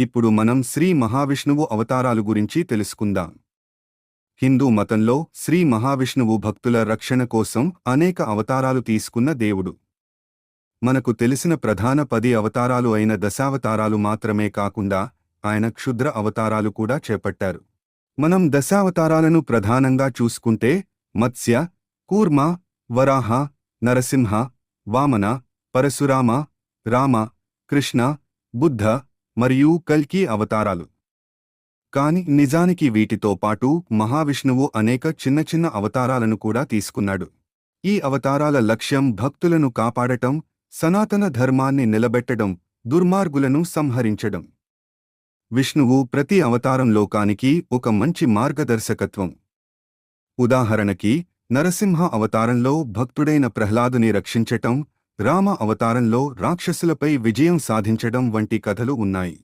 ఇప్పుడు మనం శ్రీ మహావిష్ణువు అవతారాలు గురించి తెలుసుకుందాం. హిందూ మతంలో శ్రీ మహావిష్ణువు భక్తుల రక్షణ కోసం అనేక అవతారాలు తీసుకున్న దేవుడు. మనకు తెలిసిన ప్రధాన 10 అవతారాలు అయిన దశావతారాలు మాత్రమే కాకుండా ఆయన క్షుద్ర అవతారాలు కూడా చేపట్టారు. మనం దశావతారాలను ప్రధానంగా చూసుకుంటే మత్స్య, కూర్మ, వరాహ, నరసింహ, వామన, పరశురామ, రామ, కృష్ణ, బుద్ధ మరియు కల్కి అవతారాలు. కాని నిజానికి వీటితో పాటు మహావిష్ణువు అనేక చిన్న చిన్న అవతారాలను కూడా తీసుకున్నాడు. ఈ అవతారాల లక్ష్యం భక్తులను కాపాడటం, సనాతన ధర్మాన్ని నిలబెట్టడం, దుర్మార్గులను సంహరించడం. విష్ణువు ప్రతి అవతారం లోకానికి ఒక మంచి మార్గదర్శకత్వం. ఉదాహరణకి నరసింహ అవతారంలో భక్తుడైన ప్రహ్లాదుని రక్షించటం, రామ అవతారంలో రాక్షసులపై విజయం సాధించడం వంటి కథలు ఉన్నాయి.